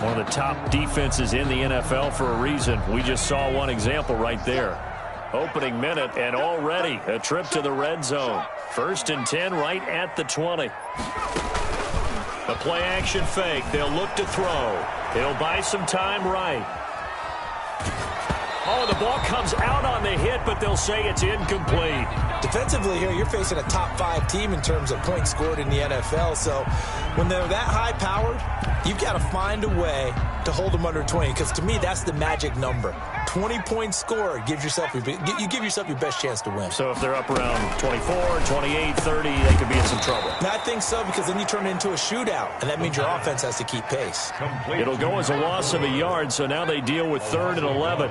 One of the top defenses in the NFL for a reason. We just saw one example right there. Opening minute, and already a trip to the red zone. 1st and 10 right at the 20. The play action fake. They'll look to throw. He'll buy some time right. Oh, the ball comes out on the hit, but they'll say it's incomplete. Defensively here, you're facing a top 5 team in terms of points scored in the NFL. So when they're that high-powered, you've got to find a way to hold them under 20. Because to me, that's the magic number. 20 points scored gives yourself you give yourself your best chance to win. So if they're up around 24, 28, 30, they could be in some trouble. I think so, because then you turn it into a shootout, and that means your offense has to keep pace. It'll go as a loss of a yard, so now they deal with 3rd and 11.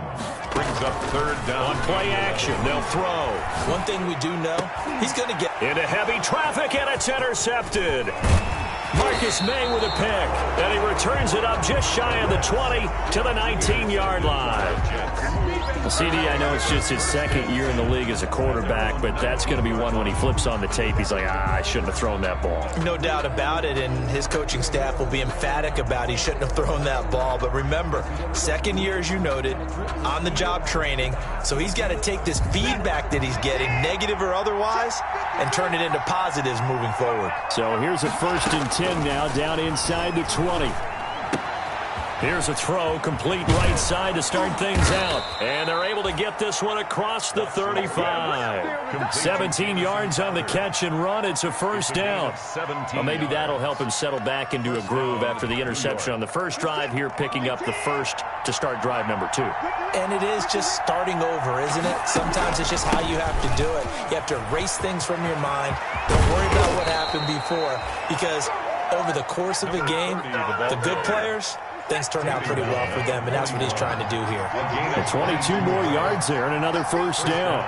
Brings up 3rd down. On play action, they'll throw. One thing we do know, he's going to get into heavy traffic, and it's intercepted. Marcus May with a pick, and he returns it up just shy of the 20 to the 19-yard line. Well, CD, I know it's just his 2nd year in the league as a quarterback, but that's going to be one when he flips on the tape, he's like, I shouldn't have thrown that ball. No doubt about it, and his coaching staff will be emphatic about he shouldn't have thrown that ball. But remember, 2nd year, as you noted, on-the-job training, so he's got to take this feedback that he's getting, negative or otherwise, and turn it into positives moving forward. So here's a 1st and 10 now, down inside the 20. Here's a throw, complete right side to start things out. And they're able to get this one across the 35. 17 yards on the catch and run. It's a 1st down. Well, maybe that'll help him settle back into a groove after the interception on the first drive here, picking up the 1st to start drive number 2. And it is just starting over, isn't it? Sometimes it's just how you have to do it. You have to erase things from your mind. Don't worry about what happened before, because over the course of a game, the good players, things turn out pretty well for them, and that's what he's trying to do here. And 22 more yards there and another 1st down.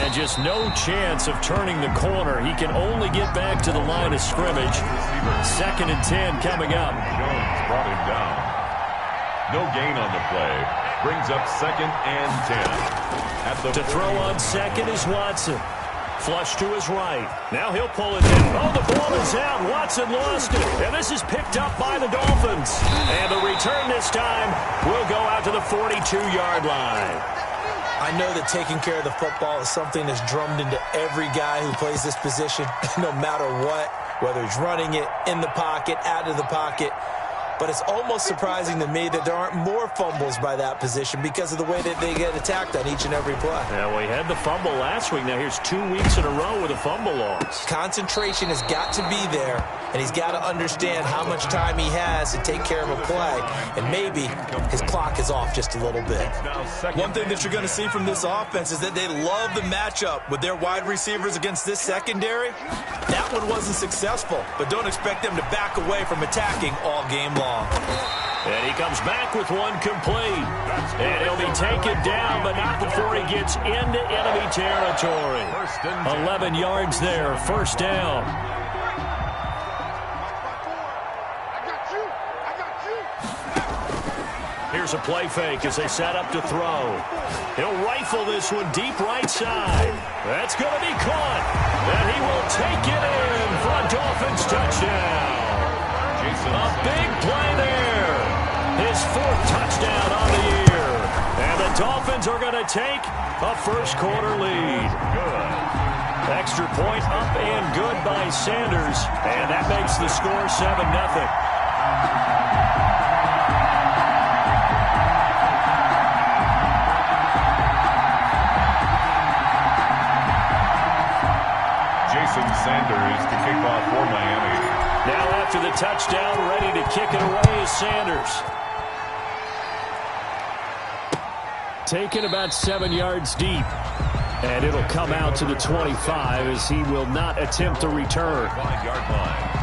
And just no chance of turning the corner. He can only get back to the line of scrimmage. 2nd and 10 coming up. Jones brought him down. No gain on the play. Brings up 2nd and 10. To throw on 2nd is Watson. Flush to his right. Now he'll pull it in. Oh, the ball is out. Watson lost it. And this is picked up by the Dolphins. And the return this time will go out to the 42-yard line. I know that taking care of the football is something that's drummed into every guy who plays this position, no matter what, whether he's running it, in the pocket, out of the pocket. But it's almost surprising to me that there aren't more fumbles by that position because of the way that they get attacked on each and every play. Yeah, well, he had the fumble last week. Now here's 2 weeks in a row with a fumble loss. Concentration has got to be there, and he's got to understand how much time he has to take care of a play, and maybe his clock is off just a little bit. One thing that you're going to see from this offense is that they love the matchup with their wide receivers against this secondary. That one wasn't successful, but don't expect them to back away from attacking all game long. And he comes back with one complete. And he'll be taken down, but not before he gets into enemy territory. 11 yards there, 1st down. Here's a play fake as they set up to throw. He'll rifle this one deep right side. That's going to be caught. And he will take it in for a Dolphins touchdown. A big play there. His 4th touchdown on the year. And the Dolphins are going to take a 1st quarter lead. Good. Extra point up and good by Sanders. And that makes the score 7-0. Sanders to kick off for Miami. Now after the touchdown, ready to kick it away is Sanders. Taken about 7 yards deep. And it'll come out to the 25 as he will not attempt a return. 5-yard line.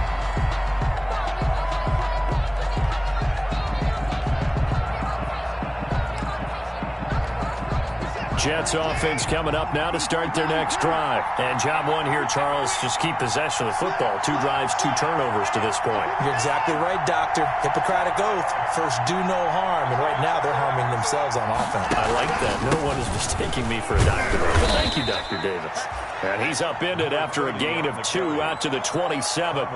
Jets offense coming up now to start their next drive. And job one here, Charles, just keep possession of the football. 2 drives, 2 turnovers to this point. You're exactly right, Doctor. Hippocratic oath. First, do no harm. And right now, they're harming themselves on offense. I like that. No one is mistaking me for a doctor. But thank you, Dr. Davis. And he's upended after a gain of 2 out to the 27.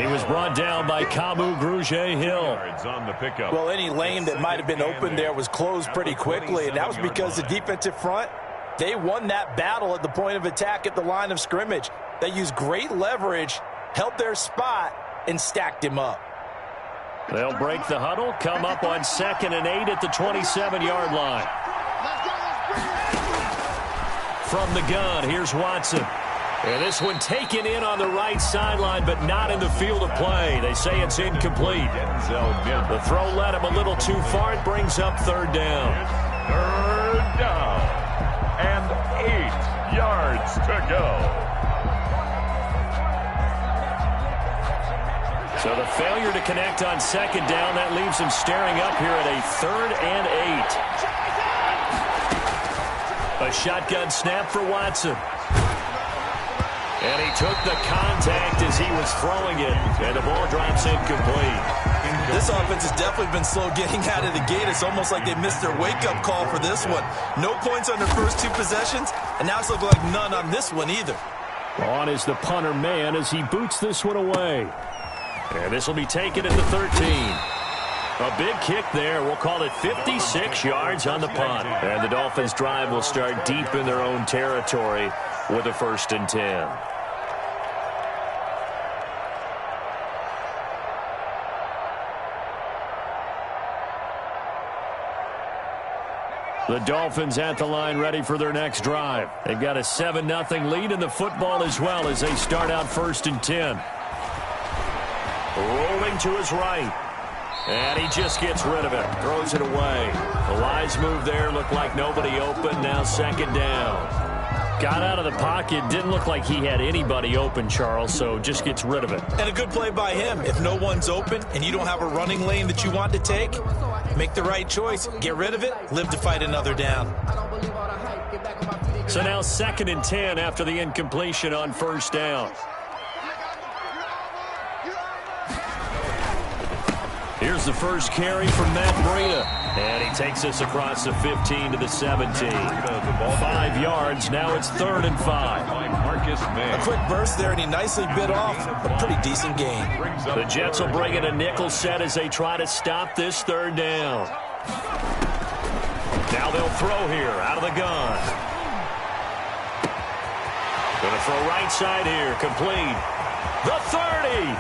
He was brought down by Kamu Grugier-Hill. Well, any lane that might have been open there was closed pretty quickly, and that was because the defensive front, they won that battle at the point of attack at the line of scrimmage. They used great leverage, held their spot, and stacked him up. They'll break the huddle, come up on 2nd and 8 at the 27-yard line. From the gun, here's Watson. And this one taken in on the right sideline, but not in the field of play. They say it's incomplete. The throw led him a little too far. It brings up 3rd down. 3rd down. And 8 yards to go. So the failure to connect on 2nd down, that leaves him staring up here at a 3rd and 8. A shotgun snap for Watson. And he took the contact as he was throwing it. And the ball drops incomplete. This offense has definitely been slow getting out of the gate. It's almost like they missed their wake-up call for this one. No points on their first 2 possessions, and now it's looking like none on this one either. On is the punter man as he boots this one away. And this will be taken at the 13. A big kick there. We'll call it 56 yards on the punt. And the Dolphins' drive will start deep in their own territory with a 1st and 10. The Dolphins at the line ready for their next drive. They've got a 7-0 lead in the football as well as they start out 1st and 10. Rolling to his right. And he just gets rid of it. Throws it away. The wise move there. Looked like nobody open. Now 2nd down. Got out of the pocket. Didn't look like he had anybody open, Charles, so just gets rid of it. And a good play by him. If no one's open and you don't have a running lane that you want to take, make the right choice. Get rid of it. Live to fight another down. So now 2nd and 10 after the incompletion on 1st down. Here's the first carry from Matt Breida. And he takes us across the 15 to the 17. 5 yards. Now it's 3rd and 5. A quick burst there, and he nicely bit off a pretty decent gain. The Jets will bring in a nickel set as they try to stop this 3rd down. Now they'll throw here out of the gun. Going to throw right side here. Complete. The 30.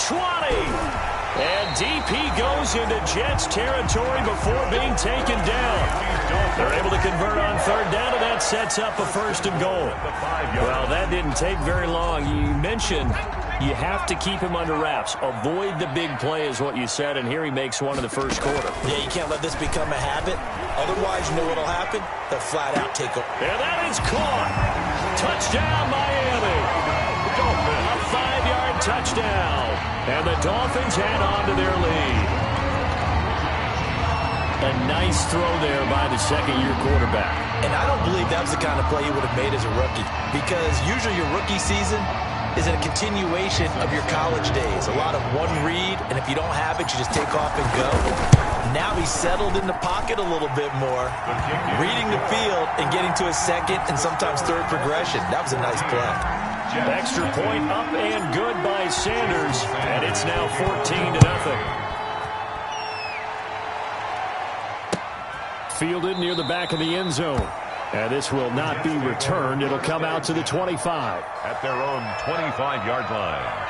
20. And DP goes into Jets territory before being taken down. They're able to convert on 3rd down, and that sets up a 1st and goal. Well, that didn't take very long. You mentioned you have to keep him under wraps. Avoid the big play is what you said, and here he makes one in the 1st quarter. Yeah, you can't let this become a habit. Otherwise, you know what will happen? They'll flat out take over. And that is caught. Touchdown, Miami. A 5-yard touchdown. And the Dolphins add on to their lead. A nice throw there by the 2nd-year quarterback. And I don't believe that was the kind of play he would have made as a rookie. Because usually your rookie season is a continuation of your college days. A lot of one read, and if you don't have it, you just take off and go. Now he's settled in the pocket a little bit more, reading the field and getting to his 2nd and sometimes 3rd progression. That was a nice play. Extra point up and good by Sanders, and it's now 14-0. Fielded near the back of the end zone. And this will not be returned. It'll come out to the 25. At their own 25-yard line.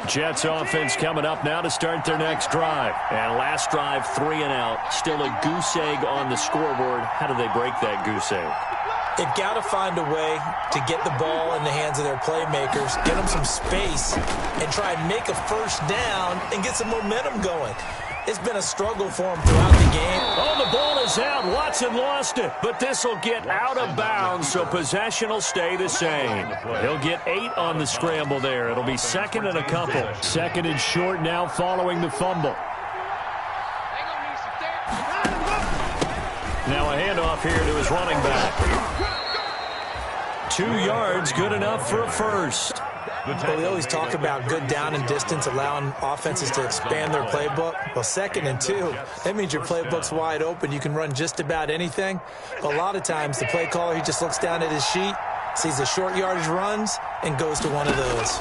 Jets offense coming up now to start their next drive. And last drive, 3 and out. Still a goose egg on the scoreboard. How do they break that goose egg? They've got to find a way to get the ball in the hands of their playmakers, get them some space, and try and make a 1st down and get some momentum going. It's been a struggle for him throughout the game. Oh, the ball is out. Watson lost it. But this will get out of bounds, so possession will stay the same. He'll get 8 on the scramble there. It'll be 2nd and a couple. 2nd and short now following the fumble. Now a handoff here to his running back. 2 yards, good enough for a first. Well, we always talk about good down and distance, allowing offenses to expand their playbook. Well, 2nd and 2, that means your playbook's wide open. You can run just about anything. But a lot of times, the play caller, he just looks down at his sheet, sees the short yardage runs, and goes to one of those.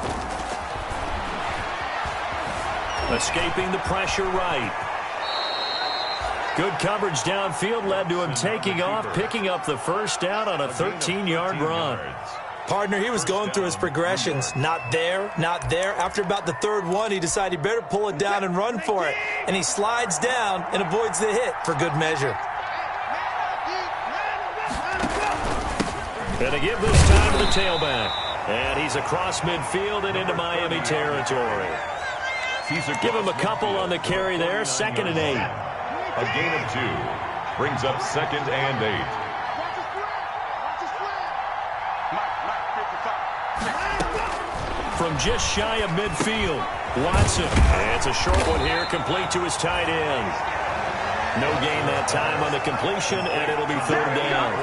Escaping the pressure right. Good coverage downfield led to him taking off, picking up the first down on a 13-yard run. Partner, he was going through his progressions. Not there, not there. After about the 3rd one, he decided he better pull it down and run for it. And he slides down and avoids the hit for good measure. And to give this time to the tailback. And he's across midfield and into Miami territory. Give him a couple on the carry there, 2nd and 8. A gain of 2 brings up 2nd and 8. From just shy of midfield, Watson. It's a short one here, complete to his tight end. No gain that time on the completion, and it'll be 3rd down.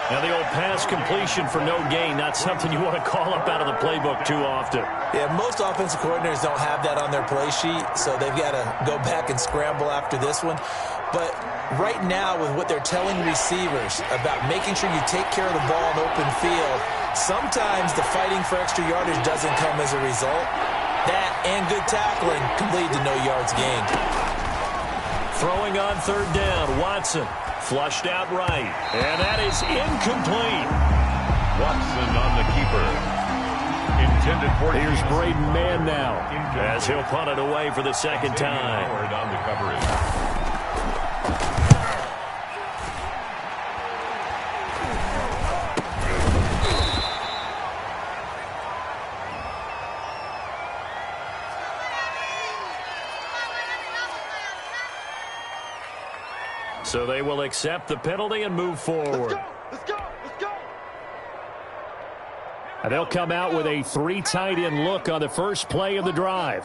Now the old pass completion for no gain, not something you want to call up out of the playbook too often. Yeah, most offensive coordinators don't have that on their play sheet, so they've got to go back and scramble after this one. But right now, with what they're telling receivers about making sure you take care of the ball in open field, sometimes the fighting for extra yardage doesn't come as a result. That and good tackling can lead to no yards gained. Throwing on 3rd down, Watson. Flushed out right. And that is incomplete. Watson on the keeper. Intended for... Here's Braden Mann now, as he'll punt it away for the 2nd time. On the coverage. So they will accept the penalty and move forward. Let's go. And they'll come out with a 3 tight end look on the first play of the drive.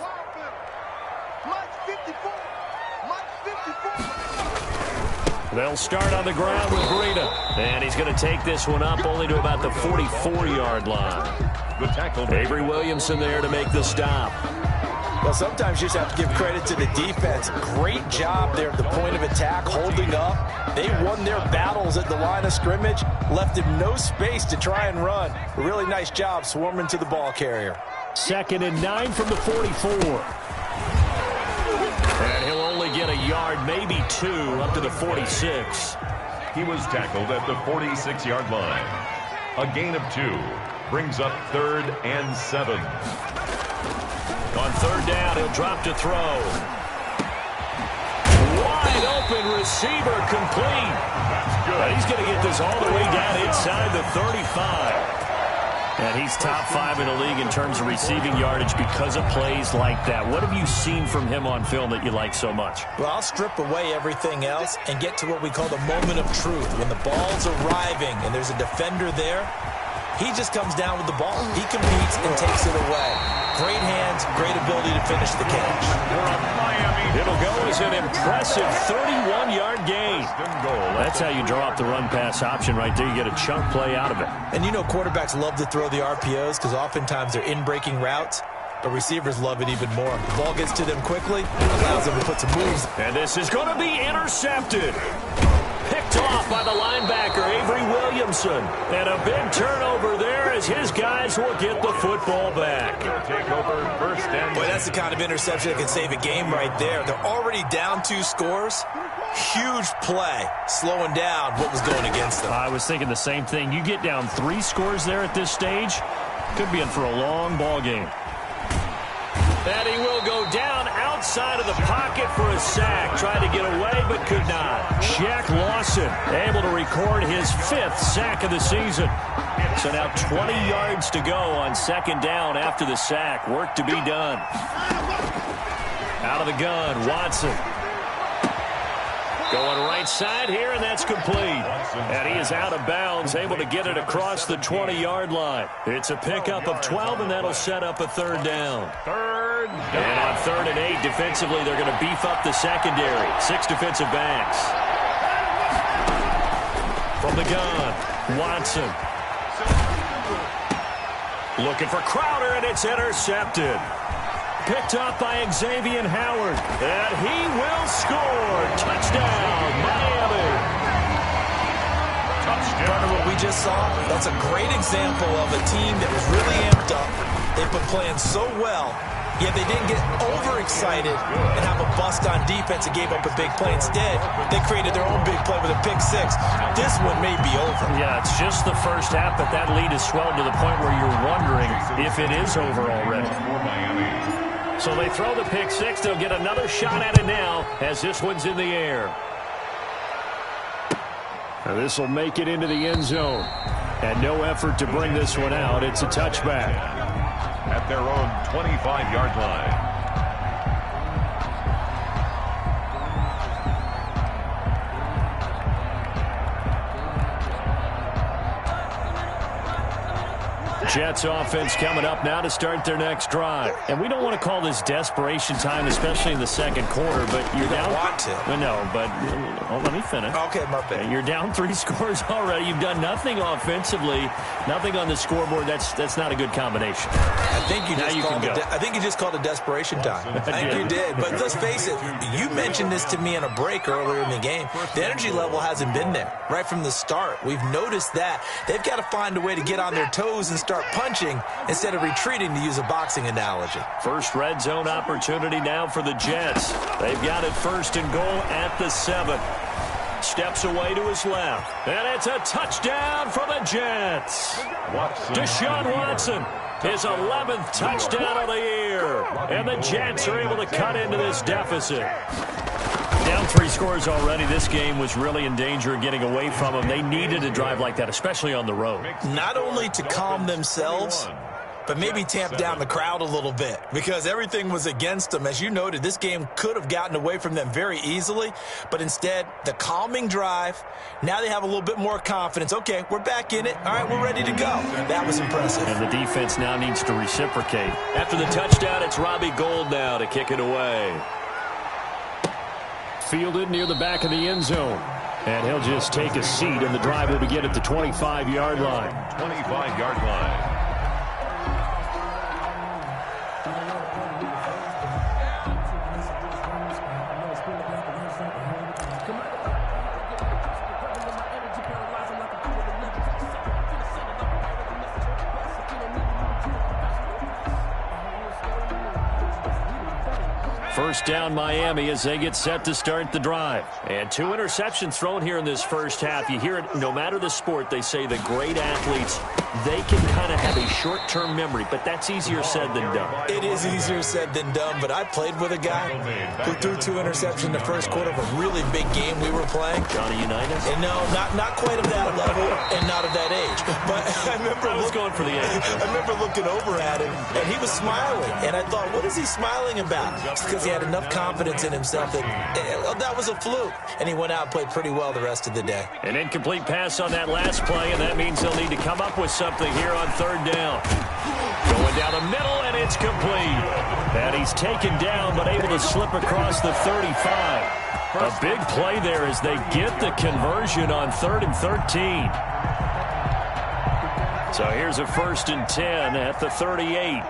They'll start on the ground with Breida. And he's going to take this one up only to about the 44-yard line. The tackle. Avery Williamson there to make the stop. Well, sometimes you just have to give credit to the defense. Great job there at the point of attack, holding up. They won their battles at the line of scrimmage, left him no space to try and run. A really nice job swarming to the ball carrier. 2nd and 9 from the 44. And he'll only get a yard, maybe 2, up to the 46. He was tackled at the 46-yard line. A gain of 2 brings up 3rd and 7. On 3rd down, he'll drop to throw. Wide open receiver, complete. But he's going to get this all the way down inside the 35. And he's top 5 in the league in terms of receiving yardage because of plays like that. What have you seen from him on film that you like so much? Well, I'll strip away everything else and get to what we call the moment of truth. When the ball's arriving and there's a defender there, he just comes down with the ball. He competes and takes it away. Great hands, great ability to finish the catch. It'll go as an impressive 31-yard gain. That's how you draw up the run-pass option right there. You get a chunk play out of it. And you know quarterbacks love to throw the RPOs because oftentimes they're in-breaking routes, but receivers love it even more. The ball gets to them quickly, allows them to put some moves. And this is going to be intercepted. Picked off by the linebacker, Avery Williamson. And a big turnover there as his guys will get the football back. Take over 1st and... Boy, that's the kind of interception that can save a game right there. They're already down 2 scores. Huge play, slowing down what was going against them. I was thinking the same thing. You get down 3 scores there at this stage, could be in for a long ball game. And he will go down outside of the pocket for a sack. Tried to get away, but could not. Shaq Lawson able to record his 5th sack of the season. So now 20 yards to go on 2nd down after the sack. Work to be done. Out of the gun, Watson. Going right side here, and that's complete. And he is out of bounds, able to get it across the 20-yard line. It's a pickup of 12, and that'll set up a 3rd down. And on 3rd and 8, defensively, they're going to beef up the secondary. 6 defensive backs. From the gun, Watson. Looking for Crowder, and it's intercepted. Picked up by Xavier Howard, and he will score. Touchdown, Miami. Part of what we just saw, that's a great example of a team that was really amped up. They've been playing so well, yet they didn't get overexcited and have a bust on defense and gave up a big play. Instead, they created their own big play with a pick six. This one may be over. Yeah, it's just the first half, but that lead has swelled to the point where you're wondering if it is over already. So they throw the pick six. They'll get another shot at it now as this one's in the air. Now this will make it into the end zone. And no effort to bring this one out. It's a touchback. At their own 25-yard line. Jets offense coming up now to start their next drive. And we don't want to call this desperation time, especially in the second quarter, but you're down. You want to. No, but let me finish. Okay, my bad. You're down 3 scores already. You've done nothing offensively, nothing on the scoreboard. That's not a good combination. I think you just called it desperation time. I think you did. But let's face it, you mentioned this to me in a break earlier in the game. The energy level hasn't been there right from the start. We've noticed that. They've got to find a way to get on their toes and start punching instead of retreating, to use a boxing analogy. First red zone opportunity now for the Jets. They've got it first and goal at the 7. Steps away to his left. And it's a touchdown for the Jets. Deshaun Watson, his 11th touchdown of the year. And the Jets are able to cut into this deficit. Down 3 scores already. This game was really in danger of getting away from them. They needed a drive like that, especially on the road. Not only to calm themselves, but maybe tamp down the crowd a little bit, because everything was against them. As you noted, this game could have gotten away from them very easily, but instead, the calming drive, now they have a little bit more confidence. Okay, we're back in it. All right, we're ready to go. That was impressive. And the defense now needs to reciprocate. After the touchdown, it's Robbie Gould now to kick it away. Fielded near the back of the end zone. And he'll just take a seat, and the drive will begin at the 25-yard line. 25-yard line. First down Miami as they get set to start the drive. And 2 interceptions thrown here in this first half. You hear it, no matter the sport, they say the great athletes, they can kind of have a short-term memory, but that's easier said than done. It is easier said than done, but I played with a guy who threw 2 interceptions in the first quarter of a really big game we were playing. Johnny Unitas? And no, not quite of that level and not of that age. But I remember going for the age. I remember looking over at him, and he was smiling. And I thought, what is he smiling about? It's because he had enough confidence in himself that was a fluke. And he went out and played pretty well the rest of the day. An incomplete pass on that last play, and that means they'll need to come up with something here on 3rd down. Going down the middle, and it's complete. And he's taken down, but able to slip across the 35. A big play there as they get the conversion on 3rd and 13. So here's a 1st and 10 at the 38.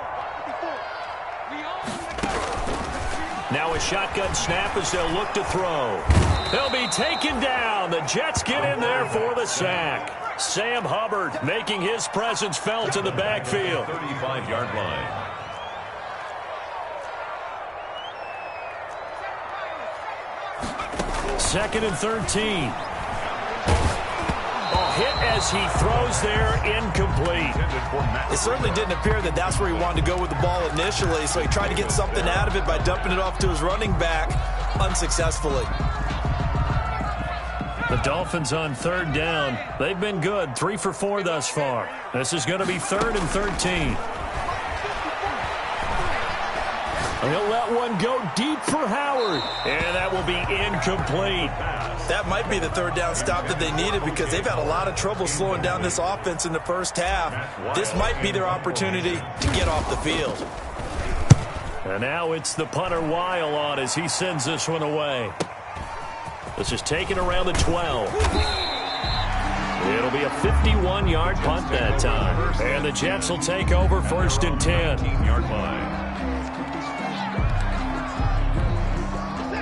Now a shotgun snap as they'll look to throw. They'll be taken down. The Jets get in there for the sack. Sam Hubbard making his presence felt in the backfield. 35-yard line. Second and 13. Hit as he throws there, incomplete. It certainly didn't appear that that's where he wanted to go with the ball initially, so he tried to get something out of it by dumping it off to his running back unsuccessfully. The Dolphins on 3rd down. They've been good, 3 for 4 thus far. This is going to be 3rd and 13. He'll let one go deep for Howard, and that will be incomplete. That might be the 3rd down stop that they needed, because they've had a lot of trouble slowing down this offense in the first half. This might be their opportunity to get off the field. And now it's the punter Weil on as he sends this one away. This is taken around the 12. It'll be a 51-yard punt that time. And the Jets will take over 1st and 10. 15-yard line.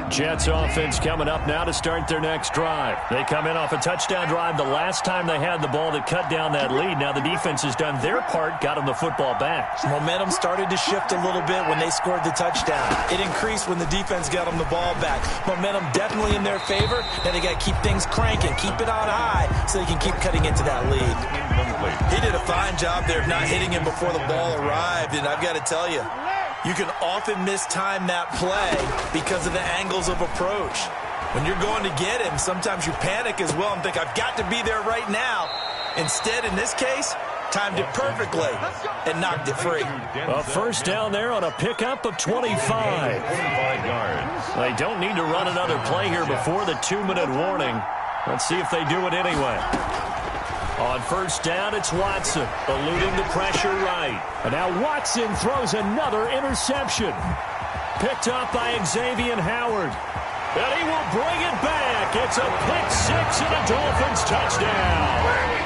Jets offense coming up now to start their next drive. They come in off a touchdown drive the last time they had the ball that cut down that lead. Now the defense has done their part, got them the football back. Momentum started to shift a little bit when they scored the touchdown. It increased when the defense got them the ball back. Momentum definitely in their favor. Now they got to keep things cranking, keep it on high so they can keep cutting into that lead. He did a fine job there of not hitting him before the ball arrived, and I've got to tell you, you can often mistime that play because of the angles of approach. When you're going to get him, sometimes you panic as well and think, I've got to be there right now. Instead, in this case, timed it perfectly and knocked it free. A first down there on a pickup of 25. 25 yards. They don't need to run another play here before the 2-minute warning. Let's see if they do it anyway. On first down, it's Watson, eluding the pressure right. And now Watson throws another interception. Picked up by Xavier Howard. And he will bring it back. It's a pick six and a Dolphins touchdown.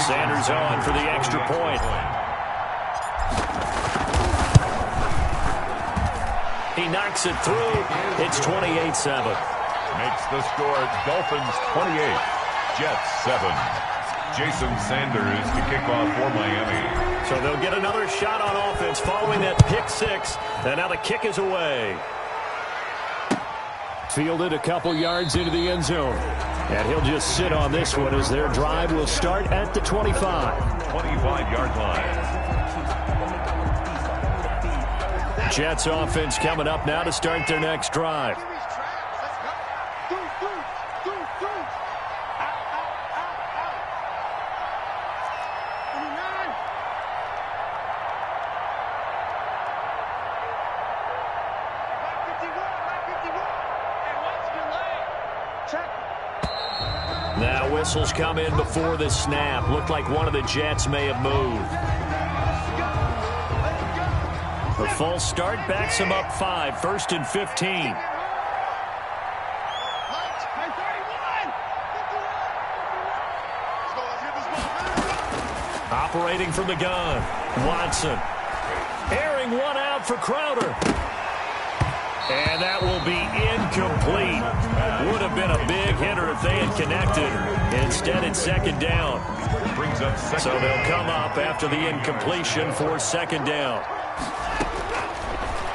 Sanders on for the extra point. He knocks it through. It's 28-7. Makes the score Dolphins 28, Jets 7. Jason Sanders to kick off for Miami. So they'll get another shot on offense following that pick six. And now the kick is away. Fielded a couple yards into the end zone. And he'll just sit on this one as their drive will start at the 25. 25-yard line. Jets offense coming up now to start their next drive. Now whistles come in before the snap. Looked like one of the Jets may have moved. The false start backs him up 5, 1st and 15. Operating from the gun, Watson. Airing one out for Crowder. And that will be incomplete. Would have been a big hitter if they had connected. Instead, it's second down. Brings up second. So they'll come up after the incompletion for second down.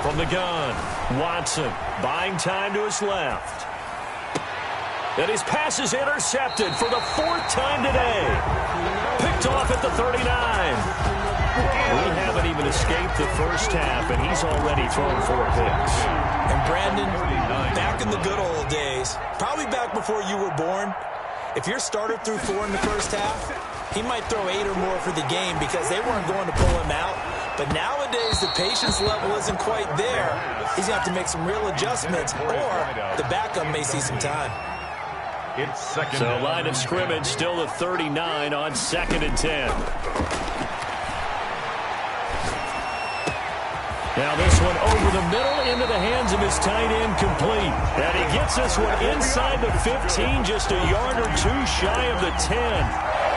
From the gun, Watson buying time to his left. And his pass is intercepted for the 4th time today. Picked off at the 39. We haven't even escaped the first half, and he's already thrown 4 picks. And Brandon, back in the good old days, probably back before you were born, if your starter threw 4 in the first half, he might throw 8 or more for the game because they weren't going to pull him out. But nowadays, the patience level isn't quite there. He's going to have to make some real adjustments, or the backup may see some time. It's second. So line of scrimmage still the 39 on 2nd and 10. Now this one over the middle into the hands of his tight end, complete. And he gets this one inside the 15, just a yard or 2 shy of the 10.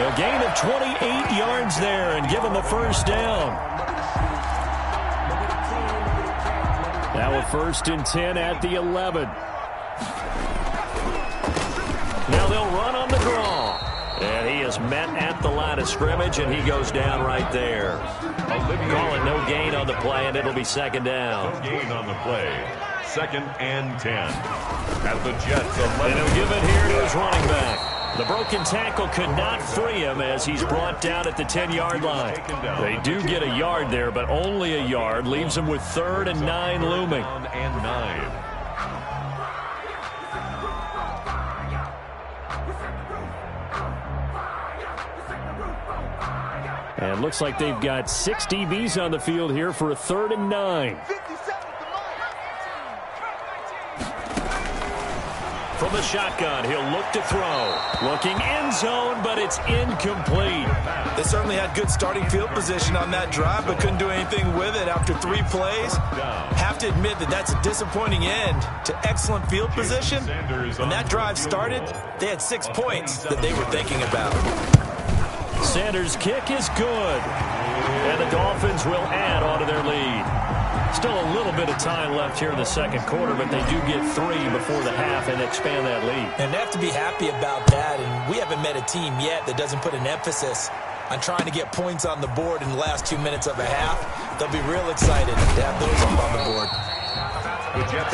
A gain of 28 yards there and given the first down. Now a 1st and 10 at the 11. Now they'll run on the draw. And he is met at the line of scrimmage, and he goes down right there. Call it no gain on the play, and it'll be second down. No gain on the play. 2nd and 10. At the Jets 11. And he'll give it here to his running back. The broken tackle could not free him as he's brought down at the 10-yard line. They do get a yard there, but only a yard. Leaves him with 3rd and 9 looming. 3rd and 9. And looks like they've got 6 DBs on the field here for a 3rd and 9. From the shotgun, he'll look to throw. Looking end zone, but it's incomplete. They certainly had good starting field position on that drive, but couldn't do anything with it after 3 plays. Have to admit that that's a disappointing end to excellent field position. When that drive started, they had 6 points that they were thinking about. Sanders' kick is good. And the Dolphins will add on to their lead. Still a little bit of time left here in the second quarter, but they do get 3 before the half and expand that lead. And they have to be happy about that, and we haven't met a team yet that doesn't put an emphasis on trying to get points on the board in the last 2 minutes of a half. They'll be real excited to have those up on the board.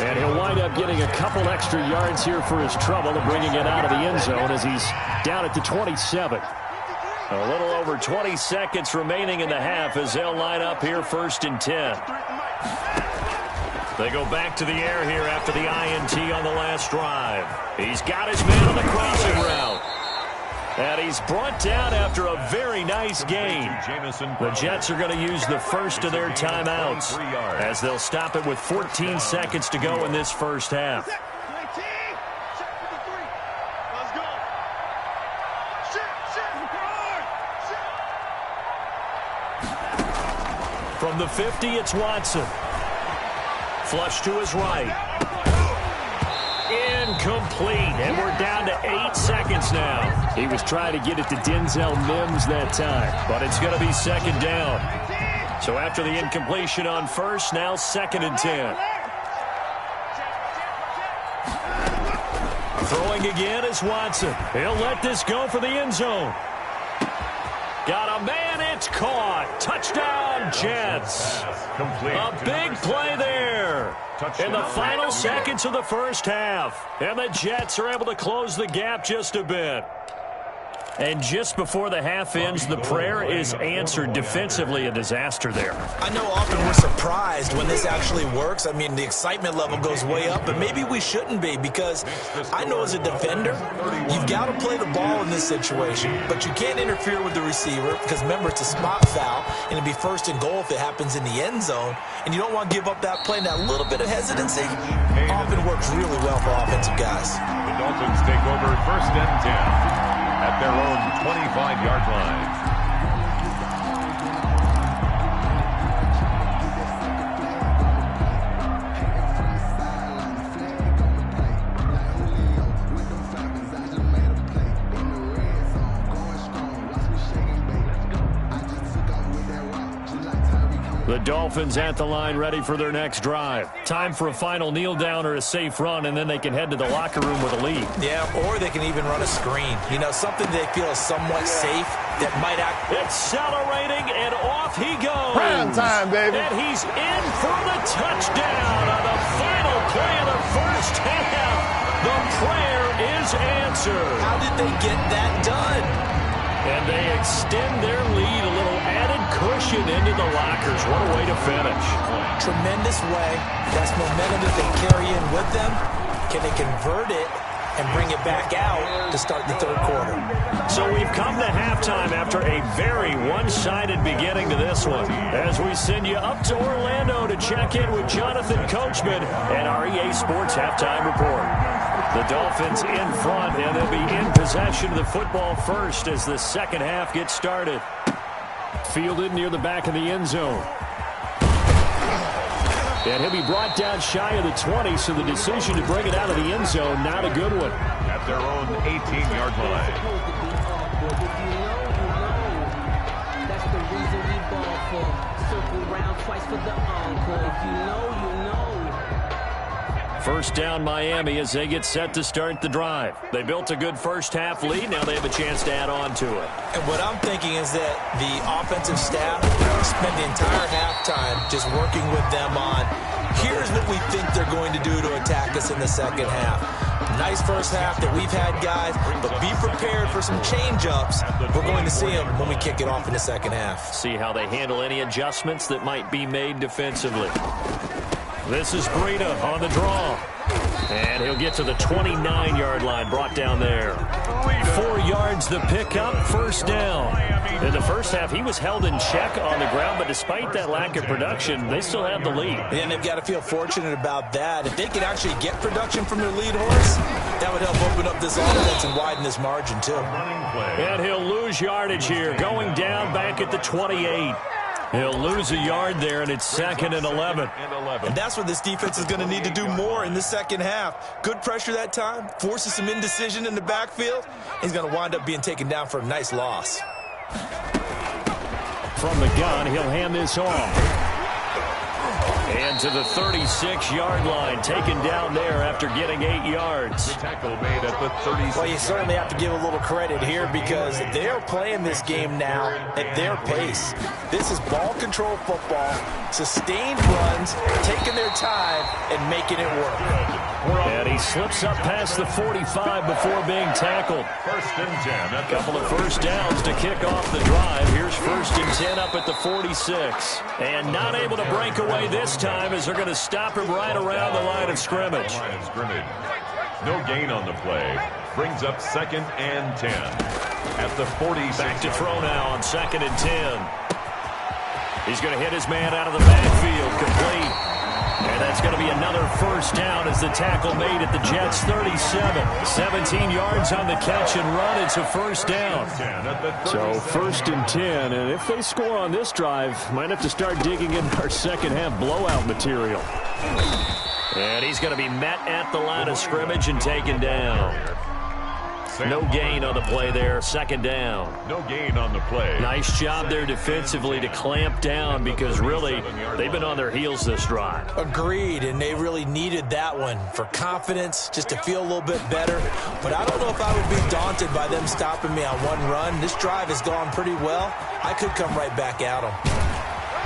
And he'll wind up getting a couple extra yards here for his trouble and bringing it out of the end zone as he's down at the 27. A little over 20 seconds remaining in the half as they'll line up here 1st and 10. They go back to the air here after the INT on the last drive. He's got his man on the crossing route. And he's brought down after a very nice gain. The Jets are going to use the first of their timeouts as they'll stop it with 14 seconds to go in this first half. From the 50, it's Watson. Flush to his right. Incomplete. And we're down to 8 seconds now. He was trying to get it to Denzel Mims that time, but it's going to be 2nd down. So after the incompletion on first, now 2nd and 10. Throwing again is Watson. He'll let this go for the end zone. Got a man, it's caught. Touchdown, Jets. A big play there in the final seconds of the first half. And the Jets are able to close the gap just a bit. And just before the half ends, the prayer is answered. Defensively, a disaster there. I know often we're surprised when this actually works. I mean, the excitement level goes way up, but maybe we shouldn't be, because I know as a defender, you've got to play the ball in this situation, but you can't interfere with the receiver because, remember, it's a spot foul, and it'd be 1st and goal if it happens in the end zone, and you don't want to give up that play, and that little bit of hesitancy often works really well for offensive guys. The Dolphins take over 1st and 10. At their own 25-yard line. The Dolphins at the line, ready for their next drive. Time for a final kneel down or a safe run, and then they can head to the locker room with a lead. Yeah, or they can even run a screen. You know, something they feel is somewhat safe that might act. Accelerating, and off he goes. Prime time, baby. And he's in for the touchdown on the final play of the first half. The prayer is answered. How did they get that done? And they extend their lead, a little added cushion into the lockers. What a way to finish. Tremendous way. That's momentum that they carry in with them. Can they convert it and bring it back out to start the 3rd quarter? So we've come to halftime after a very one-sided beginning to this one, as we send you up to Orlando to check in with Jonathan Coachman and our EA Sports Halftime Report. The Dolphins in front, and they'll be in possession of the football first as the second half gets started. Fielded near the back of the end zone. And he'll be brought down shy of the 20, so the decision to bring it out of the end zone, not a good one. At their own 18-yard line. That's the reason we ball for. Circle round twice for the encore. If you know, you know. First down Miami as they get set to start the drive. They built a good first half lead. Now they have a chance to add on to it. And what I'm thinking is that the offensive staff spent the entire halftime just working with them on, here's what we think they're going to do to attack us in the second half. Nice first half that we've had, guys, but be prepared for some change-ups. We're going to see them when we kick it off in the second half. See how they handle any adjustments that might be made defensively. This is Breida on the draw. And he'll get to the 29-yard line, brought down there. 4 yards the pickup, first down. In the first half, he was held in check on the ground, but despite that lack of production, they still have the lead. And they've got to feel fortunate about that. If they can actually get production from their lead horse, that would help open up this offense and widen this margin, too. And he'll lose yardage here, going down back at the 28. He'll lose a yard there, and it's 2nd and 11. And that's what this defense is going to need to do more in the second half. Good pressure that time, forces some indecision in the backfield. He's going to wind up being taken down for a nice loss. From the gun, he'll hand this off. And to the 36-yard line, taken down there after getting 8 yards. Tackle made at the 36. Well, you certainly have to give a little credit here because they're playing this game now at their pace. This is ball control football, sustained runs, taking their time, and making it work. And he slips up past the 45 before being tackled. 1st and 10. A couple of first downs to kick off the drive. Here's 1st and 10 up at the 46. And not able to break away this time as they're going to stop him right around the line of scrimmage. No gain on the play. Brings up 2nd and 10. At the 46. Back to throw now on 2nd and 10. He's going to hit his man out of the backfield, complete. And that's going to be another first down as the tackle made at the Jets' 37. 17 yards on the catch and run. It's a first down. So 1st and 10. And if they score on this drive, might have to start digging in our second half blowout material. And he's going to be met at the line of scrimmage and taken down. No gain on the play there. 2nd down. No gain on the play. Nice job there defensively to clamp down because really they've been on their heels this drive. Agreed, and they really needed that one for confidence, just to feel a little bit better. But I don't know if I would be daunted by them stopping me on one run. This drive has gone pretty well. I could come right back at them.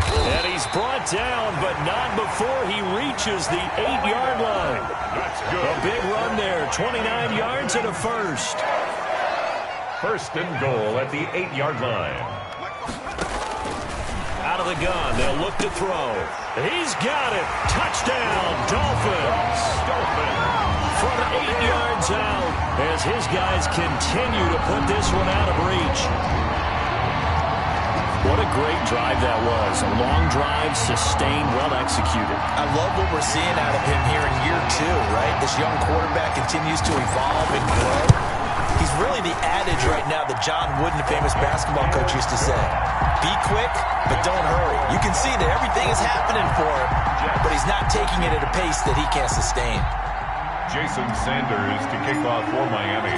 And he's brought down, but not before he reaches the 8-yard line. That's good. A big run there, 29 yards and a first. 1st and goal at the 8-yard line. Out of the gun, they'll look to throw. He's got it. Touchdown, Dolphins. From 8 yards out as his guys continue to put this one out of reach. What a great drive that was. A long drive, sustained, well executed. I love what we're seeing out of him here in year 2, right? This young quarterback continues to evolve and grow. He's really the adage right now that John Wooden, the famous basketball coach, used to say. Be quick, but don't hurry. You can see that everything is happening for him, but he's not taking it at a pace that he can't sustain. Jason Sanders to kick off for Miami.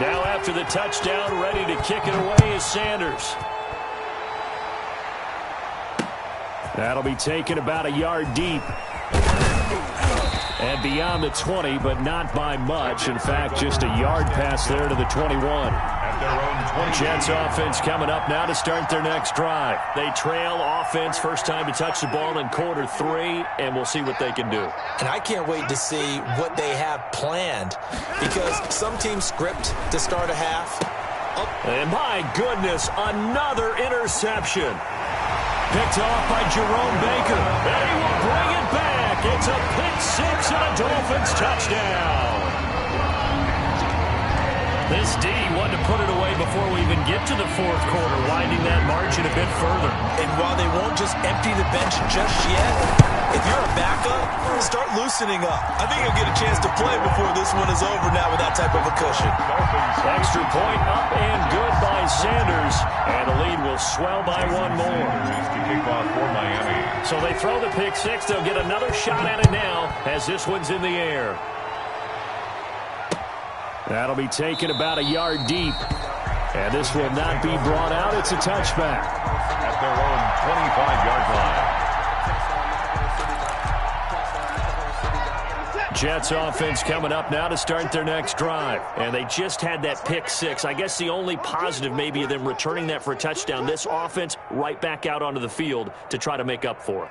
Now after the touchdown, ready to kick it away is Sanders. That'll be taken about a yard deep. And beyond the 20, but not by much. In fact, just a yard pass there to the 21. At their own 20. Jets offense coming up now to start their next drive. They trail offense, first time to touch the ball in quarter 3, and we'll see what they can do. And I can't wait to see what they have planned, because some teams script to start a half. And my goodness, another interception. Picked off by Jerome Baker. And he will bring it back. It's a pick 6 and a Dolphins touchdown. This D wanted to put it away before we even get to the 4th quarter, winding that margin a bit further. And while they won't just empty the bench just yet, if you're a backup, start loosening up. I think you'll get a chance to play before this one is over now with that type of a cushion. Extra point up and good by Sanders. And the lead will swell by one more. To kick off for Miami. So they throw the pick 6. They'll get another shot at it now as this one's in the air. That'll be taken about a yard deep. And this will not be brought out. It's a touchback. At their own 25-yard line. Jets offense coming up now to start their next drive. And they just had that pick 6. I guess the only positive maybe of them returning that for a touchdown. This offense right back out onto the field to try to make up for it.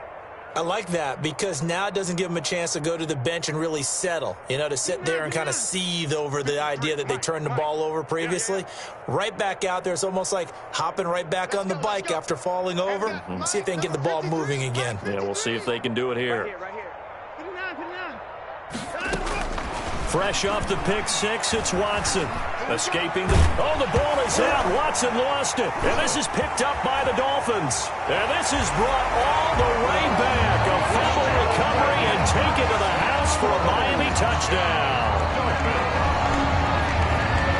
I like that because now it doesn't give them a chance to go to the bench and really settle, to sit there and kind of seethe over the idea that they turned the ball over previously. Right back out there, it's almost like hopping right back on the bike after falling over. See if they can get the ball moving again. Yeah, we'll see if they can do it here. Fresh off the pick six, it's Watson. Escaping the... Oh, the ball is out. Watson lost it. And this is picked up by the Dolphins. And this is brought all the way back. A fumble recovery and taken to the house for a Miami touchdown.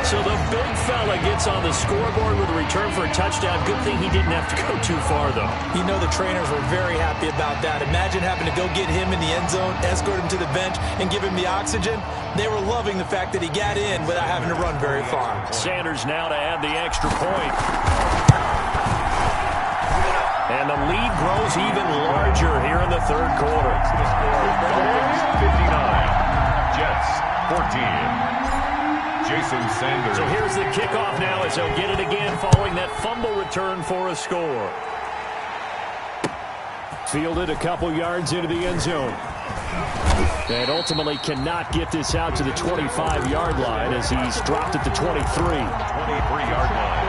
So the big fella gets on the scoreboard with a return for a touchdown. Good thing he didn't have to go too far, though. You know the trainers were very happy about that. Imagine having to go get him in the end zone, escort him to the bench, and give him the oxygen. They were loving the fact that he got in without having to run very far. Sanders now to add the extra point. And the lead grows even larger here in the third quarter. The score, Dolphins 59, Jets 14. Jason Sanders. So here's the kickoff now as they'll get it again following that fumble return for a score. Fielded a couple yards into the end zone. And ultimately cannot get this out to the 25-yard line as he's dropped at the 23. 23-yard line.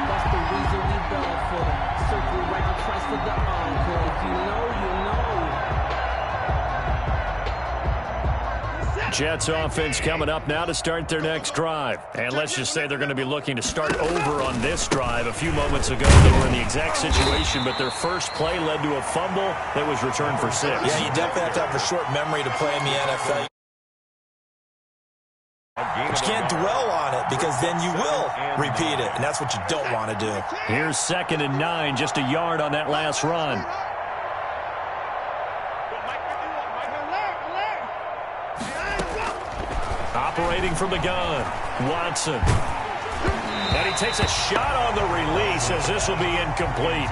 That's the reason we ball for. Circle around twice for the encore. If you know, you know. Jets offense coming up now to start their next drive. And let's just say they're going to be looking to start over on this drive. A few moments ago, they were in the exact situation, but their first play led to a fumble that was returned for 6. Yeah, you definitely have to have a short memory to play in the NFL. But you can't dwell on it because then you will repeat it, and that's what you don't want to do. Here's 2nd and 9, just a yard on that last run. Operating from the gun, Watson. And he takes a shot on the release as this will be incomplete.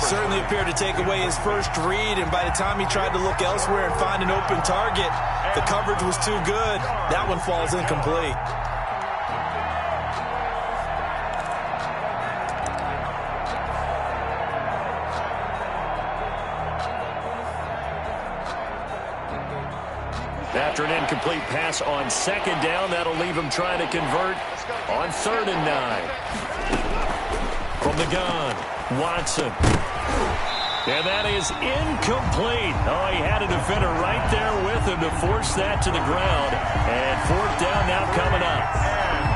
Certainly appeared to take away his first read, and by the time he tried to look elsewhere and find an open target, the coverage was too good. That one falls incomplete. After an incomplete pass on 2nd down, that'll leave him trying to convert on 3rd and 9. From the gun, Watson. And that is incomplete. Oh, he had a defender right there with him to force that to the ground. And 4th down now coming up.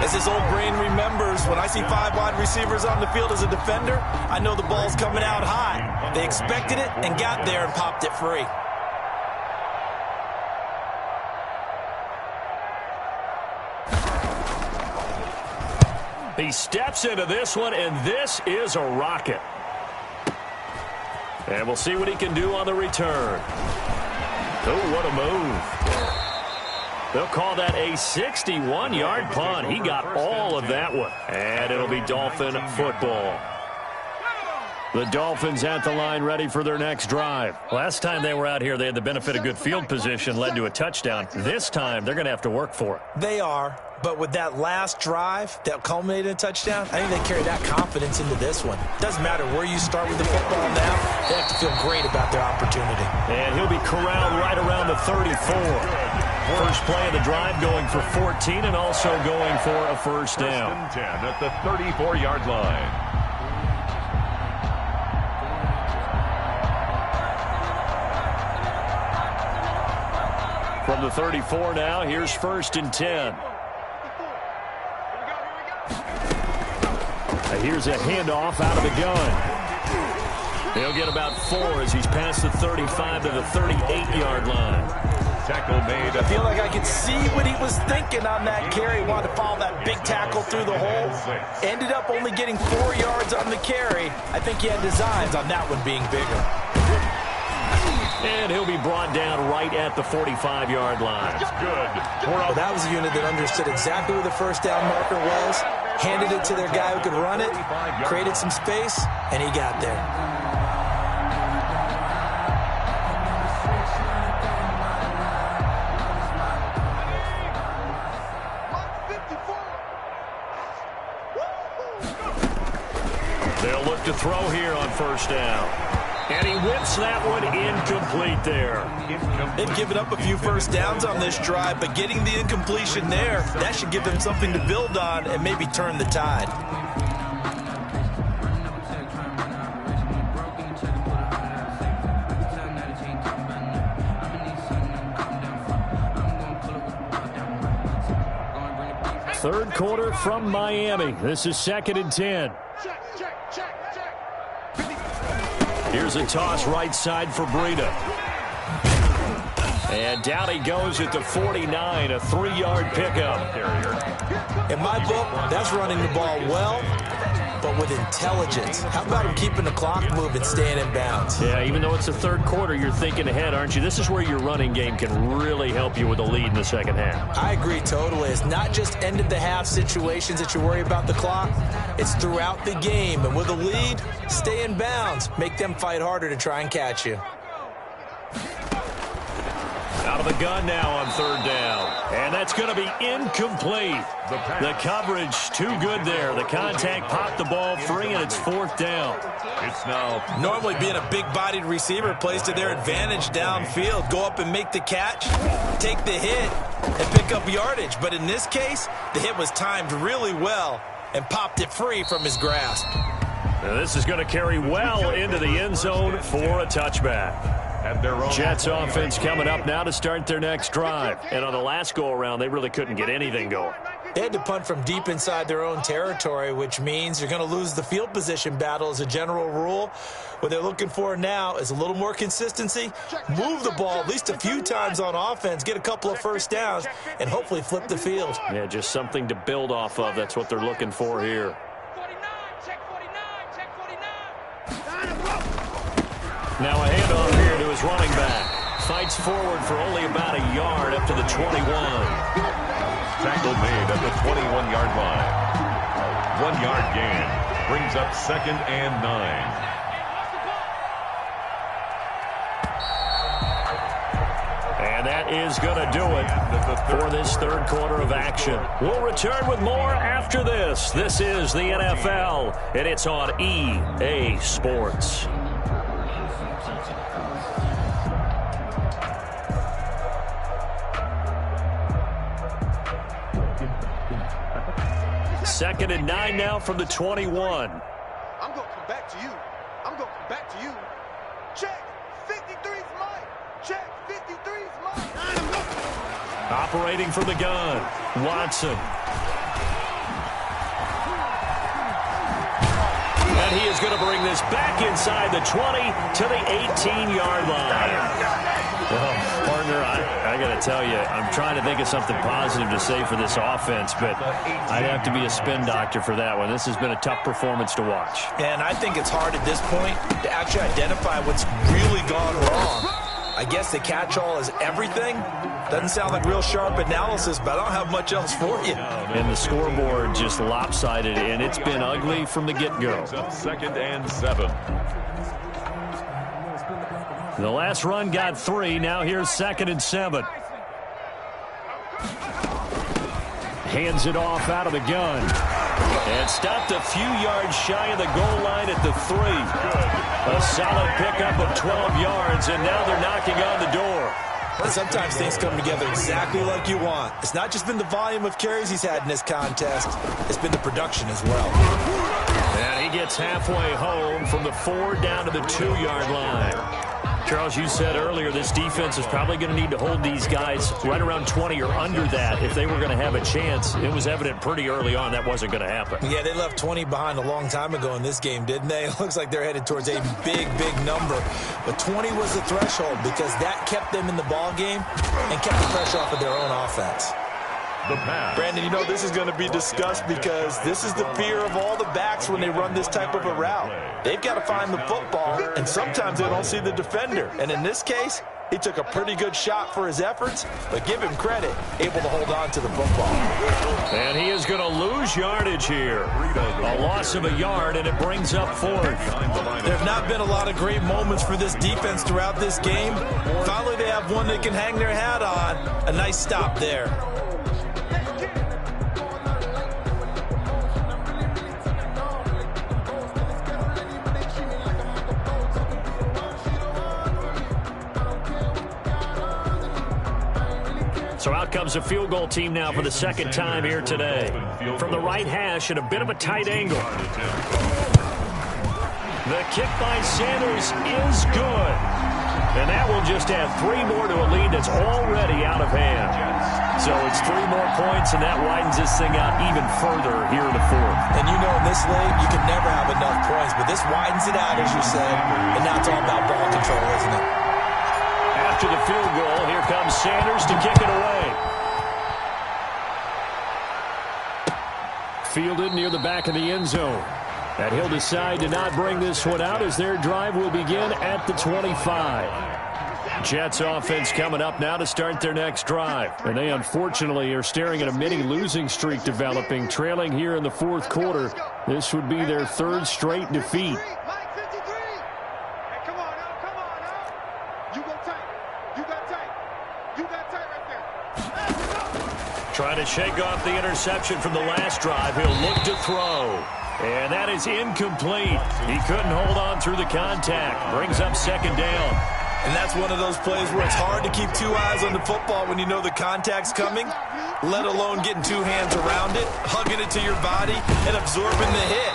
As his old brain remembers, when I see 5 wide receivers on the field as a defender, I know the ball's coming out high. They expected it and got there and popped it free. He steps into this one, and this is a rocket. And we'll see what he can do on the return. Oh, what a move. They'll call that a 61-yard punt. He got all of that one. And it'll be Dolphin football. The Dolphins at the line ready for their next drive. Last time they were out here, they had the benefit of good field position, led to a touchdown. This time, they're going to have to work for it. They are, but with that last drive that culminated in a touchdown, I think they carry that confidence into this one. Doesn't matter where you start with the football now, they have to feel great about their opportunity. And he'll be corralled right around the 34. First play of the drive going for 14 and also going for a first down. 10 at the 34-yard line. From the 34 now, here's 1st and 10. Here's a handoff out of the gun. He'll get about 4 as he's past the 35 to the 38-yard line. Tackle made. I feel like I could see what he was thinking on that carry. He wanted to follow that big tackle through the hole. Ended up only getting 4 yards on the carry. I think he had designs on that one being bigger. And he'll be brought down right at the 45-yard line. Good. Well, that was a unit that understood exactly where the first down marker was, handed it to their guy who could run it, created some space, and he got there. They'll look to throw here on first down. And he whips that one incomplete there. They've given up a few first downs on this drive, but getting the incompletion there, that should give them something to build on and maybe turn the tide. Third quarter from Miami. This is 2nd and 10. Here's a toss right side for Breida. And down he goes at the 49, a 3-yard pickup. In my book, that's running the ball well, but with intelligence. How about him keeping the clock moving, staying in bounds? Yeah, even though it's the third quarter, you're thinking ahead, aren't you? This is where your running game can really help you with a lead in the second half. I agree totally. It's not just end-of-the-half situations that you worry about the clock. It's throughout the game. And with a lead, stay in bounds. Make them fight harder to try and catch you. Out of the gun now on 3rd down. And that's going to be incomplete. The coverage too good there. The contact popped the ball free, and it's 4th down. It's now. Normally being a big-bodied receiver plays to their advantage downfield. Go up and make the catch, take the hit, and pick up yardage. But in this case, the hit was timed really well and popped it free from his grasp. Now this is going to carry well into the end zone for a touchback. Jets offense coming up now to start their next drive. And on the last go-around, they really couldn't get anything going. They had to punt from deep inside their own territory, which means you're going to lose the field position battle as a general rule. What they're looking for now is a little more consistency, move the ball at least a few times on offense, get a couple of first downs, and hopefully flip the field. Yeah, just something to build off of. That's what they're looking for here. Now a handoff here to his running back. Fights forward for only about a yard up to the 21. Tackle made at the 21-yard line. 1-yard gain. Brings up 2nd and 9. And that is going to do it for this third quarter of action. We'll return with more after this. This is the NFL, and it's on EA Sports. Second and 9 now from the 21. I'm going to come back to you. I'm going to come back to you. Check. 53's mine. Check. 53's mine. Operating from the gun, Watson. And he is going to bring this back inside the 20 to the 18-yard line. Well, partner, I got to tell you, I'm trying to think of something positive to say for this offense, but I'd have to be a spin doctor for that one. This has been a tough performance to watch. And I think it's hard at this point to actually identify what's really gone wrong. I guess the catch-all is everything. Doesn't sound like real sharp analysis, but I don't have much else for you. And the scoreboard just lopsided, and it's been ugly from the get-go. 2nd and 7. The last run got 3. Now here's 2nd and 7. Hands it off out of the gun. And stopped a few yards shy of the goal line at the 3. A solid pickup of 12 yards, and now they're knocking on the door. And sometimes things come together exactly like you want. It's not just been the volume of carries he's had in this contest. It's been the production as well. And he gets halfway home from the 4 down to the 2-yard line. Charles, you said earlier this defense is probably going to need to hold these guys right around 20 or under that if they were going to have a chance. It was evident pretty early on that wasn't going to happen. Yeah, they left 20 behind a long time ago in this game, didn't they? It looks like they're headed towards a big, big number. But 20 was the threshold because that kept them in the ball game and kept the pressure off of their own offense. Brandon, you know this is going to be discussed because this is the fear of all the backs when they run this type of a route. They've got to find the football, and sometimes they don't see the defender. And in this case, he took a pretty good shot for his efforts, but give him credit, able to hold on to the football. And he is going to lose yardage here. A loss of a yard, and it brings up 4th. There have not been a lot of great moments for this defense throughout this game. Finally, they have one they can hang their hat on. A nice stop there. So out comes a field goal team now for the second time here today. From the right hash at a bit of a tight angle. The kick by Sanders is good. And that will just add 3 more to a lead that's already out of hand. So it's 3 more points, and that widens this thing out even further here in the fourth. And you know in this league, you can never have enough points, but this widens it out, as you said, and now it's all about ball control, isn't it? After the field goal, here comes Sanders to kick it away. Fielded near the back of the end zone. And he'll decide to not bring this one out as their drive will begin at the 25. Jets offense coming up now to start their next drive. And they unfortunately are staring at a mini losing streak developing, trailing here in the fourth quarter. This would be their 3rd straight defeat. Trying to shake off the interception from the last drive. He'll look to throw. And that is incomplete. He couldn't hold on through the contact. Brings up 2nd down. And that's one of those plays where it's hard to keep 2 eyes on the football when you know the contact's coming, let alone getting 2 hands around it, hugging it to your body, and absorbing the hit.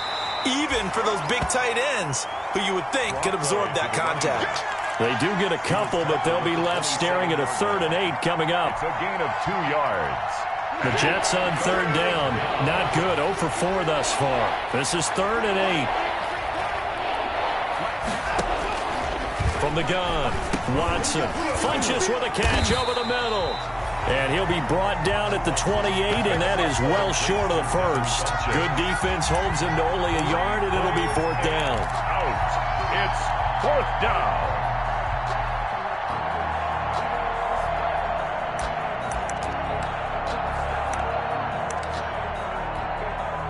Even for those big tight ends who you would think could absorb that contact. They do get a couple, but they'll be left staring at a 3rd and 8 coming up. It's a gain of 2 yards. The Jets on 3rd down. Not good. 0 for 4 thus far. This is 3rd and 8. From the gun, Watson flinches with a catch over the middle. And he'll be brought down at the 28, and that is well short of the 1st. Good defense holds him to only a yard, and it'll be 4th down. Out. It's 4th down.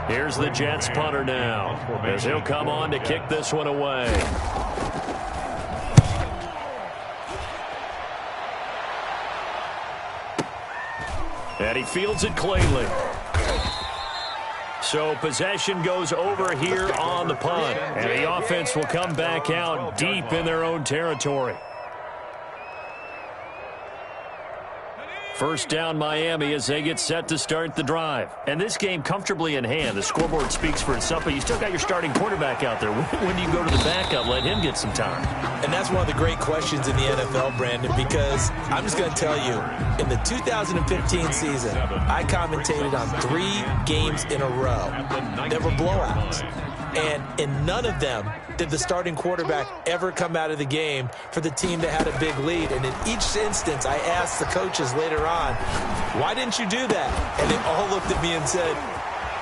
Here's the Jets punter now, as he'll come on to kick this one away. And he fields it cleanly. So possession goes over here on the punt, and the offense will come back out deep in their own territory. 1st down Miami as they get set to start the drive. And this game comfortably in hand. The scoreboard speaks for itself, but you still got your starting quarterback out there. When do you go to the backup? Let him get some time. And that's one of the great questions in the NFL, Brandon, because I'm just going to tell you, in the 2015 season, I commentated on 3 games in a row that were blowouts. And in none of them did the starting quarterback ever come out of the game for the team that had a big lead. And in each instance, I asked the coaches later on, why didn't you do that? And they all looked at me and said,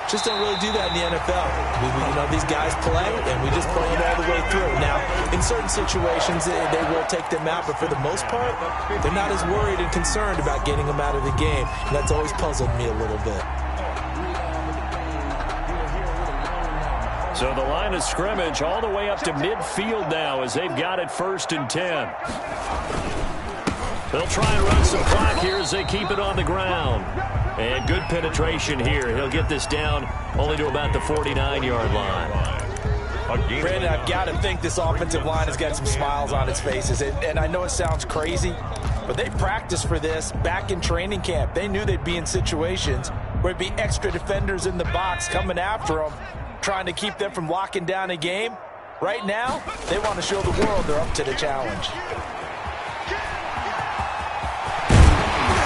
just don't really do that in the NFL. You know, these guys play, and we just play them all the way through. Now, in certain situations, they will take them out, but for the most part, they're not as worried and concerned about getting them out of the game. And that's always puzzled me a little bit. So the line of scrimmage all the way up to midfield now as they've got it 1st and 10. They'll try and run some clock here as they keep it on the ground. And good penetration here. He'll get this down only to about the 49-yard line. Brandon, I've got to think this offensive line has got some smiles on its faces. And I know it sounds crazy, but they practiced for this back in training camp. They knew they'd be in situations where it'd be extra defenders in the box coming after them, trying to keep them from locking down a game. Right now, they want to show the world they're up to the challenge.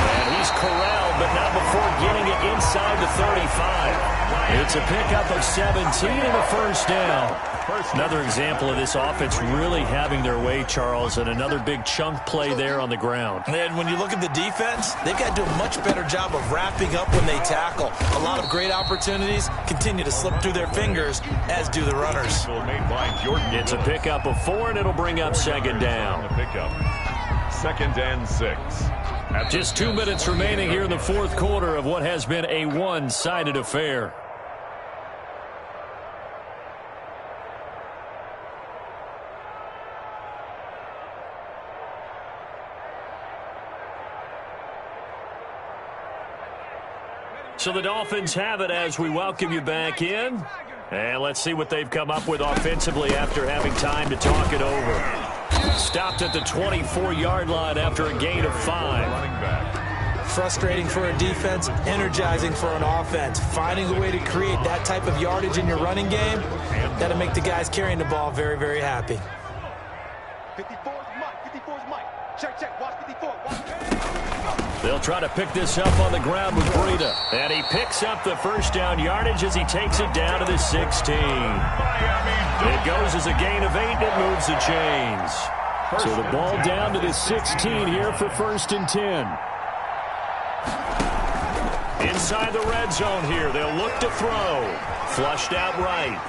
And he's corralled, but not before getting it inside the 35. It's a pickup of 17 and a 1st down. Another example of this offense really having their way, Charles, and another big chunk play there on the ground. And when you look at the defense, they've got to do a much better job of wrapping up when they tackle. A lot of great opportunities continue to slip through their fingers, as do the runners. It's a pickup of 4, and it'll bring up 2nd down. 2nd and 6. Just 2 minutes remaining here in the fourth quarter of what has been a one-sided affair. So the Dolphins have it as we welcome you back in. And let's see what they've come up with offensively after having time to talk it over. Stopped at the 24-yard line after a gain of 5. Frustrating for a defense, energizing for an offense. Finding a way to create that type of yardage in your running game, that'll make the guys carrying the ball very, very happy. 54's Mike. 54's Mike. Check. Watch 54. Watch. They'll try to pick this up on the ground with Breida. And he picks up the first down yardage as he takes it down to the 16. It goes as a gain of 8, and it moves the chains. So the ball down to the 16 here for 1st and 10. Inside the red zone here. They'll look to throw. Flushed out right.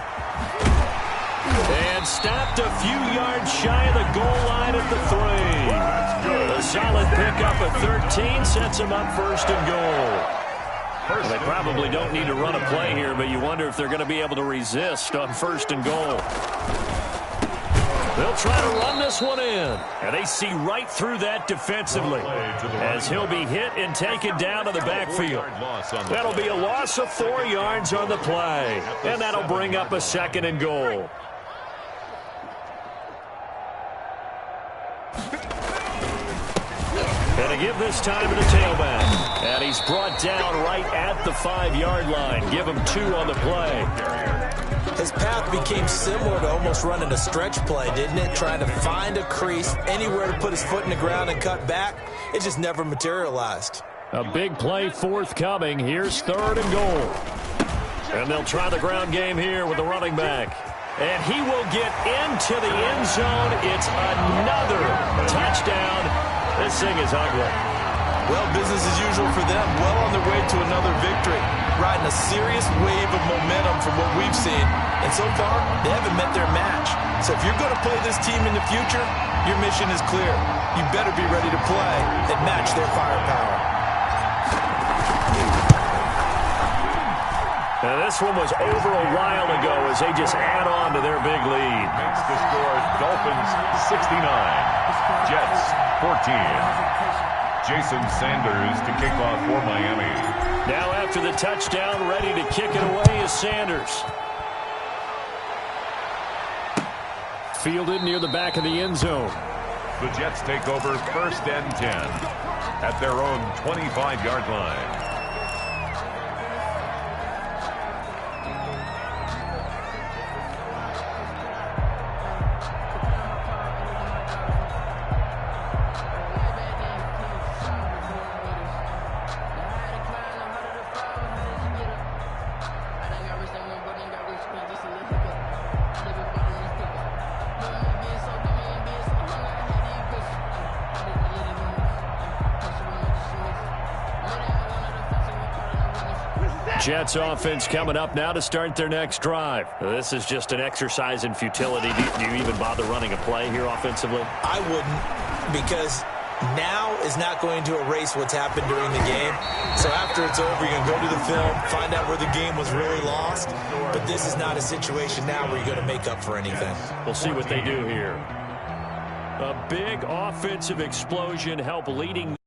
And stopped a few yards shy of the goal line at the 3. A solid pickup at 13 sets him up 1st and goal. Well, they probably don't need to run a play here, but you wonder if they're going to be able to resist on 1st and goal. They'll try to run this one in. And they see right through that defensively as he'll be hit and taken down to the backfield. That'll be a loss of 4 yards on the play. And that'll bring up a 2nd and goal. And to give this time to the tailback. And he's brought down right at the 5-yard line. Give him 2 on the play. His path became similar to almost running a stretch play, didn't it? Trying to find a crease, anywhere to put his foot in the ground and cut back. It just never materialized. A big play forthcoming. Here's 3rd and goal. And they'll try the ground game here with the running back. And he will get into the end zone. It's another touchdown. This thing is ugly. Well, business as usual for them. Well on their way to another victory. Riding a serious wave of momentum from what we've seen. And so far, they haven't met their match. So if you're going to play this team in the future, your mission is clear. You better be ready to play and match their firepower. Now this one was over a while ago as they just add on to their big lead. Makes the score Dolphins 69, Jets 14. Jason Sanders to kick off for Miami. Now after the touchdown, ready to kick it away is Sanders. Fielded near the back of the end zone. The Jets take over 1st and 10 at their own 25-yard line. Jets offense coming up now to start their next drive. This is just an exercise in futility. Do you even bother running a play here offensively? I wouldn't, because now is not going to erase what's happened during the game. So after it's over, you're going to go to the film, find out where the game was really lost. But this is not a situation now where you're going to make up for anything. We'll see what they do here. A big offensive explosion help leading